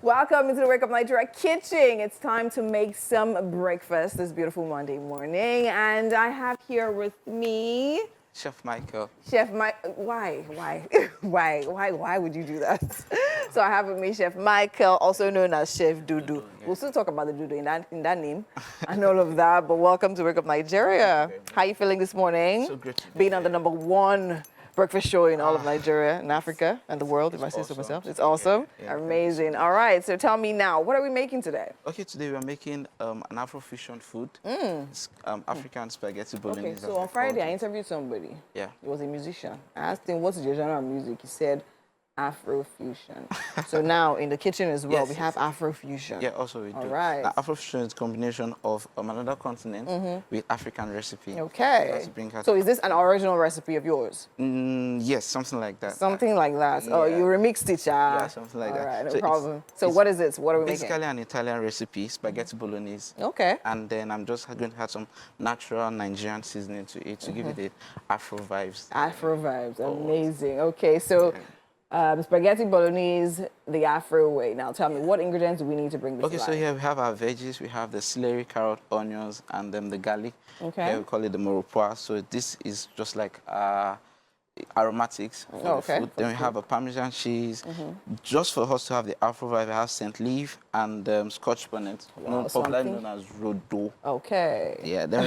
Welcome into the Wake Up Nigeria kitchen. It's time to make some breakfast this beautiful Monday morning. And I have here with me... Chef Michael. Chef Mike, why would you do that? So I have with me Chef Michael, also known as Chef Dudu. Yeah. We'll still talk about the Dudu in that name and all of that. But welcome to Wake Up Nigeria. How are you feeling this morning? So great. Being on the #1 breakfast show in all of Nigeria and Africa and the world, if I say so myself. It's awesome. Yeah, amazing. All right, so tell me now, what are we making today? Okay, today we're making an Afro-fusion food. It's African spaghetti bolognese. Okay, so on Friday I interviewed somebody. Yeah. He was a musician. I asked him, what's your genre of music? He said, Afro-fusion. So now in the kitchen as well, we have Afro-fusion. Yeah, also we do. All right. Now, Afro-fusion is a combination of another continent with African recipe. Okay. So is this an original recipe of yours? Yes, something like that. Something like that. Oh, you remixed it, Yeah, something like that. All right, no So problem. So what is it? What are we making? Basically an Italian recipe, spaghetti bolognese. Okay. And then I'm just going to add some natural Nigerian seasoning to it to give it the Afro vibes. Afro vibes, amazing. Okay, so spaghetti bolognese the Afro way. Now tell me, what ingredients do we need to bring this Okay, so here we have our veggies. We have the celery, carrot, onions, and then the garlic. Okay. Here we call it the moropois. So this is just like aromatics for the food. Then we have a Parmesan cheese. Just for us to have the Afro vibe, we have St. Leaf and Scotch bonnet, popularly known as Rodo. Okay. Yeah, then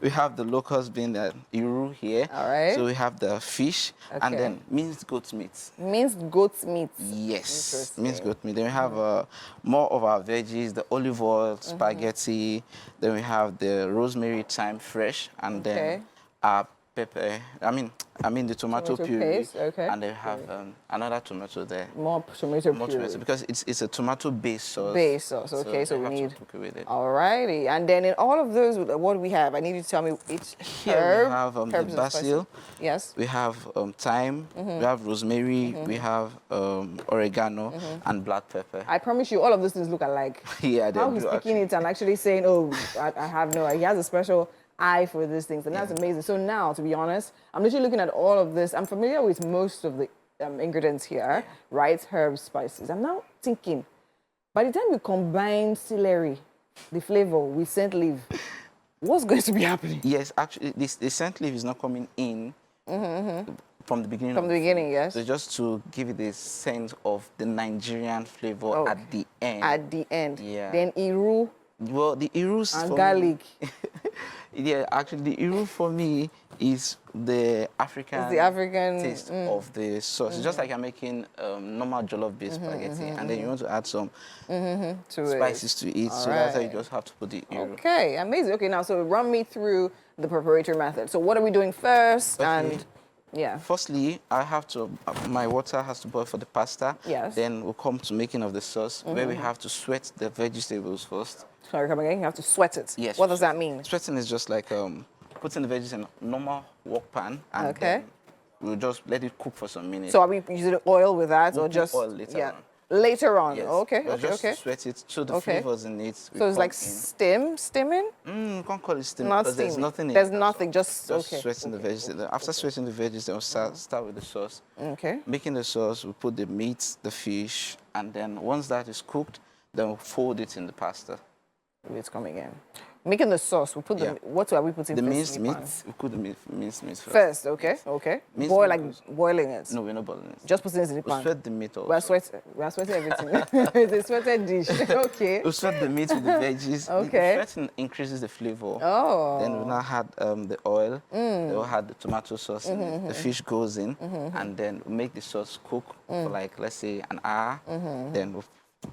we have the locals being the Iru here. All right. So we have the fish and then minced goat meat. Minced goat meat. Yes, minced goat meat. Then we have more of our veggies, the olive oil, spaghetti. Then we have the rosemary, thyme fresh, and then our pepper. I mean the tomato puree. Paste, and then we have another tomato there. More tomato puree. Because it's a tomato-based sauce. Base sauce, okay, so we need. With it. Alrighty, and then in all of those, what do we have? I need you to tell me each Here herb. we have the basil. Yes. We have thyme. We have rosemary. We have oregano and black pepper. I promise you, all of these things look alike. Yeah, they How do he's picking actually. it and actually saying, oh, I have no idea. He has a special eye for these things, and that's amazing. So now, to be honest, I'm literally looking at all of this. I'm familiar with most of the ingredients here, right? Herbs, spices. I'm now thinking, by the time you combine celery, the flavor with scent leaf, what's going to be happening? Yes, actually, the scent leaf is not coming in from the beginning. From the beginning, yes. So just to give it the sense of the Nigerian flavor at the end. At the end. Yeah. Then Iru. Well, the Irus and garlic. Yeah, actually, the Iru for me is the African, taste of the sauce. It's just like you're making normal jollof-based spaghetti, and then you want to add some spices to it. So that's how you just have to put the Iru. Okay, amazing. Okay, now, so run me through the preparatory method. So what are we doing first? Okay. And yeah. Firstly, I have to, my water has to boil for the pasta. Yes. Then we'll come to making of the sauce, where we have to sweat the vegetables first. Sorry, come again. You have to sweat it. Yes. What does that mean? Sweating is just like putting the veggies in a normal wok pan, and then we'll just let it cook for some minutes. So are we using oil with that, or just oil later on? Later on. Yes. Okay. We'll Okay. just sweat it so the flavors in it. So it's like steaming? You can't call it steam Not because steaming. there's nothing in There's it. nothing. Just sweating the veggies. After sweating the veggies, then we'll start with the sauce. Okay. Making the sauce, we put the meat, the fish, and then once that is cooked, then we'll fold it in the pasta. It's coming in. Making the sauce, we put the what are we putting the first? minced meat. We put the minced meat first. First, okay, okay. Minced meat Boiling it. No, we're not boiling it. Just putting it in the pan. We sweat the meat also. We're sweating everything. It's a sweated dish. Okay. We sweat the meat with the veggies. Okay. The sweating increases the flavor. Oh. Then we now had the oil. Then we'll add the tomato sauce in it. The fish goes in, and then we make the sauce cook for like, let's say, an hour. Then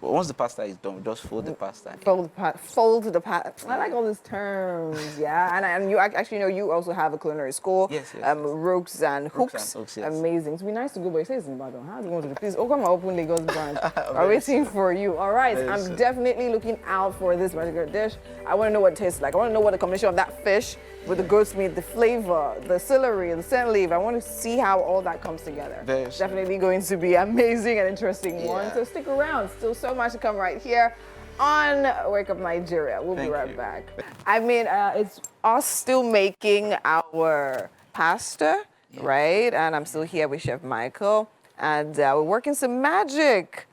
once the pasta is done, we just fold the pasta. Fold the pasta. I like all these terms, yeah. And you actually know you also have a culinary school. Yes. Ropes and hooks. Yes. Amazing. It's be nice to go, but it says in Ibadan. How do you want to do? Please, come and open Lagos branch. I'm waiting for you. All right. I'm definitely looking out for this particular dish. I want to know what it tastes like. I want to know what the combination of that fish with the goat's meat, the flavor, the celery, the scent leaf. I want to see how all that comes together. Definitely going to be amazing and interesting one. So stick around. Still so much to come right here on Wake Up Nigeria. We'll be right back. I mean, it's us still making our pasta, right? And I'm still here with Chef Michael. And we're working some magic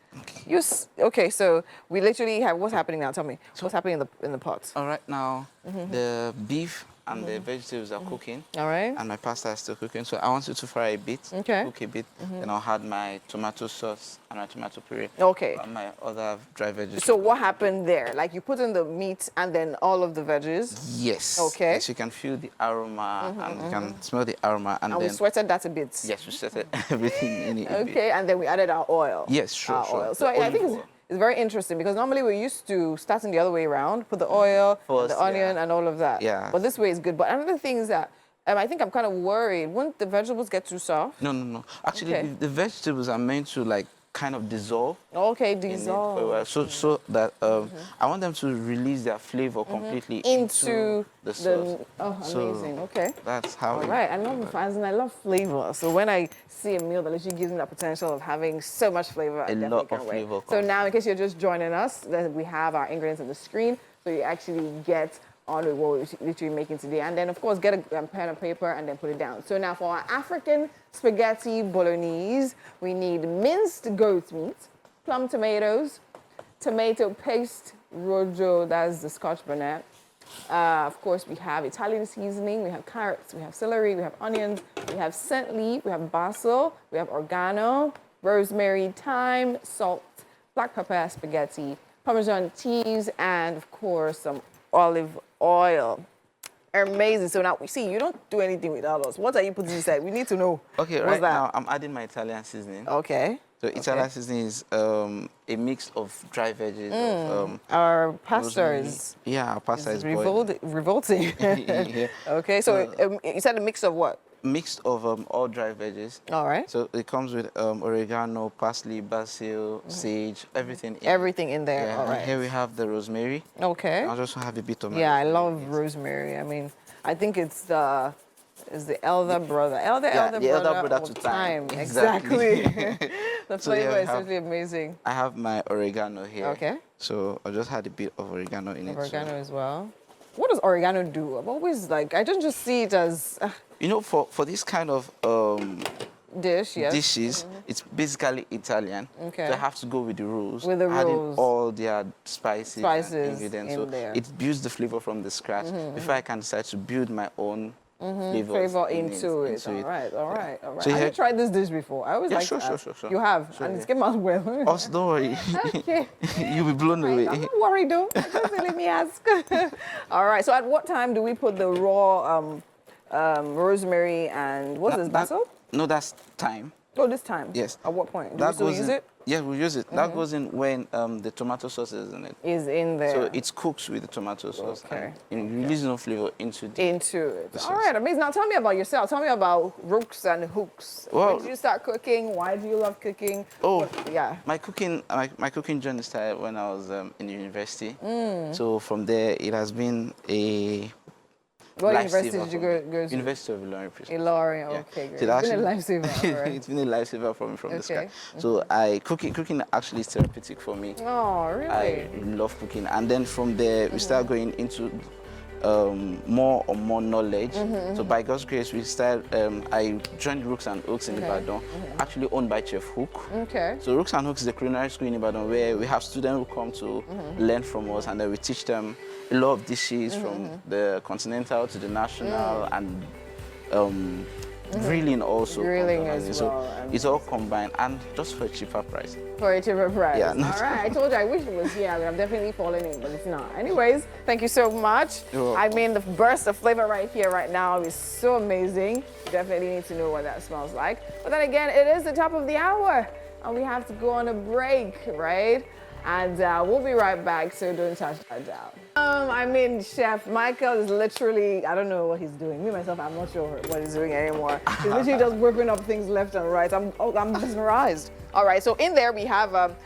Okay, so we literally have, what's happening now? Tell me, what's happening in the pot? All right, now the beef and the vegetables are cooking. All right. And my pasta is still cooking. So I want you to fry a bit, cook a bit. Then I'll add my tomato sauce and my tomato puree. Okay. And my other dry veggies. So what happened there? Like you put in the meat and then all of the veggies? Yes. Okay. Yes, you can feel the aroma and you can smell the aroma. And then we sweated that a bit? Yes, we sweated everything in it. Okay, and then we added our oil. Yes, sure. Oil. So I think it's very interesting because normally we're used to starting the other way around, put the oil, the onion, and all of that. Yeah. But this way is good. But another thing is that I think I'm kind of worried. Won't the vegetables get too soft? No. Actually, the vegetables are meant to like kind of dissolve. Okay, dissolve. So that I want them to release their flavor completely into the sauce. Amazing. Okay. That's how. All right. I love fries and I love flavor. So when I see a meal that literally gives me that potential of having so much flavor, I definitely can't wait. So now, in case you're just joining us, we have our ingredients on the screen, so you actually get on with what we're literally making today. And then, of course, get a pen and paper and then put it down. So now for our African spaghetti bolognese, we need minced goat meat, plum tomatoes, tomato paste, rojo, that's the Scotch bonnet. Of course, we have Italian seasoning, we have carrots, we have celery, we have onions, we have scent leaf, we have basil, we have oregano, rosemary, thyme, salt, black pepper, spaghetti, Parmesan cheese, and of course, some olive oil. Amazing. So now, see, you don't do anything without us. What are you putting inside? We need to know. Okay, right now, I'm adding my Italian seasoning. Okay. So Italian seasoning is a mix of dry veggies. Our pasta is... Yeah, our pasta is revolting. Yeah. Okay, so you said a mix of what? Mixed of all dry veggies. All right. So it comes with oregano, parsley, basil, sage, everything. Everything in there. Yeah. All right. And here we have the rosemary. Okay. I'll just have a bit of. Yeah, I love rosemary. I mean, I think it's the elder brother. Elder brother to thyme. Exactly. The flavor is really amazing. I have my oregano here. Okay. So I just had a bit of oregano in it. Oregano as well. What does oregano do? I'm always like, I don't just see it as... You know, for this kind of dishes, it's basically Italian. Okay. So I have to go with the rules. With the adding rules. all their spices and ingredients. In there. It builds the flavor from the scratch before I can decide to build my own flavor into it. All right. So I haven't tried this dish before. I always sure. You have? Sure, and it's came out well. Also, don't worry. Okay. You'll be blown away. I'm not worried though. Just let me ask. All right. So at what time do we put the raw rosemary and what's this, basil? No, that's thyme. Oh, this time? Yes. At what point? Do we still use it? Yeah, we use it. That goes in when the tomato sauce is in it. Is in there. So it's cooked with the tomato sauce. Okay. And releases no flavor into it. All right, amazing. Now tell me about yourself. Tell me about rooks and hooks. Well, when did you start cooking? Why do you love cooking? My cooking journey started when I was in university. So from there, it has been a... What university did you go to? University of Ilorin. Ilorin, okay, great. So it's been a lifesaver. Right. It's been a lifesaver for me from the start. So cooking actually is therapeutic for me. Oh, really? I love cooking. And then from there, we start going into more knowledge. So by God's grace, we started, I joined Rooks and Hooks in Ibadan, actually owned by Chef Hook. Okay. So Rooks and Hooks is a culinary school in Ibadan where we have students who come to learn from us, and then we teach them a lot of dishes from the continental to the national and grilling also. Grilling as well. So it's all combined and just for a cheaper price. For a cheaper price. Yeah. All right. I told you I wish it was here. I'm definitely falling in, but it's not. Anyways, thank you so much. I mean, the burst of flavor right here, right now is so amazing. You definitely need to know what that smells like. But then again, it is the top of the hour and we have to go on a break, right? And we'll be right back, so don't touch that down. I mean, Chef Michael is literally, I don't know what he's doing. Me, myself, I'm not sure what he's doing anymore. He's literally just whipping up things left and right. I'm mesmerized. All right, so in there we have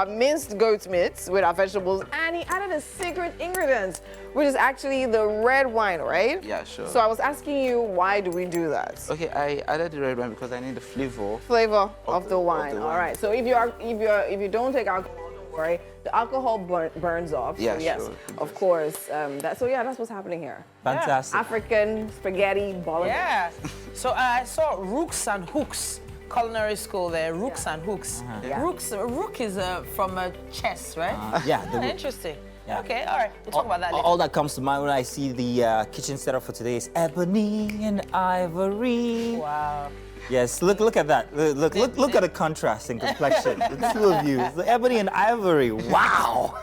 minced goat meat with our vegetables, and he added a secret ingredient, which is actually the red wine, right? Yeah, sure. So I was asking you, why do we do that? Okay, I added the red wine because I need the flavor of the wine. All right. So if you don't take alcohol, right? The alcohol burns off. Yeah, so yes, sure. Of course. That's what's happening here. Fantastic. African spaghetti bolognese. Yeah. So I saw Rooks and Hooks culinary school there, Rooks and Hooks. Rook is from chess, right? Interesting. Yeah. Okay, all right. We'll talk about that later. All that comes to mind when I see the kitchen setup for today is ebony and ivory. Wow. Yes, look at that. Look at the contrast in complexion. The two of you, the ebony and ivory. Wow.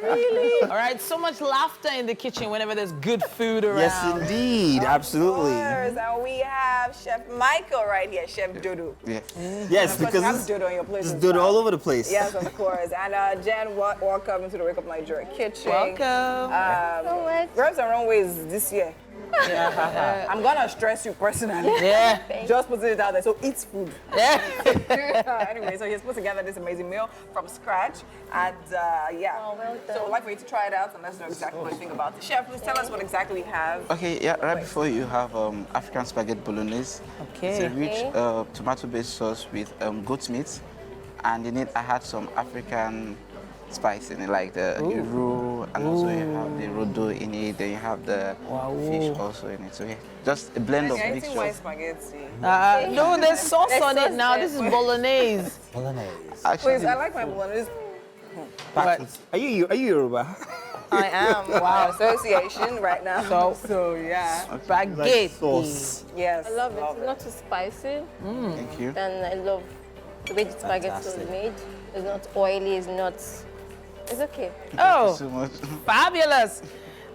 Really? All right, so much laughter in the kitchen whenever there's good food around. Yes, indeed, absolutely. Of course, and we have Chef Michael right here, Chef Dodo. Yeah. Yes, because you have Dodo on your plate. there's Dodo all over the place. Yes, of course. And Jen, welcome to the Wake Up Nigeria kitchen. Welcome. Rubs and Runways this year. I'm gonna stress you personally. Yeah. Just putting it out there. So eat food. Yeah. Anyway, so he's put together this amazing meal from scratch, and So I'd like for you to try it out and let us know exactly what you think about it. Chef, please tell us what exactly we have. Okay, yeah, right before you have African spaghetti bolognese. Okay. It's a rich tomato-based sauce with goat meat, and in it I had some African spice in it, like the iru, and also you have the rodo in it, then you have the fish also in it. So yeah, just a blend of Eating mixture. white spaghetti. No, there's sauce on it now. This is bolognese. Bolognese. Please, I like my bolognese. Are you Yoruba? I am. Wow. Association right now. So yeah. Spaghetti. Sauce. Yes. I love it. It's not too spicy. Thank you. And I love the way the spaghetti was made. It's not oily. It's okay. Oh, So much. fabulous.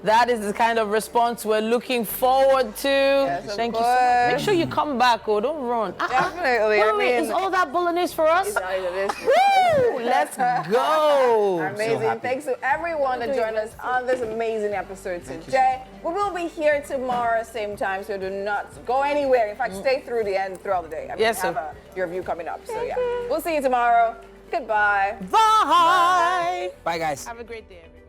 That is the kind of response we're looking forward to. Yes, Thank you so much. Make sure you come back, oh, don't run. Definitely. Wait, is all that bolognese for us? It's Woo! Let's go. amazing. Thanks to everyone that joined us on this amazing episode today. We will be here tomorrow, same time, so do not go anywhere. In fact, stay through the end throughout the day. I mean, Yes, we have your review coming up. So yeah, we'll see you tomorrow. Goodbye. Bye. Bye, guys. Have a great day, everyone.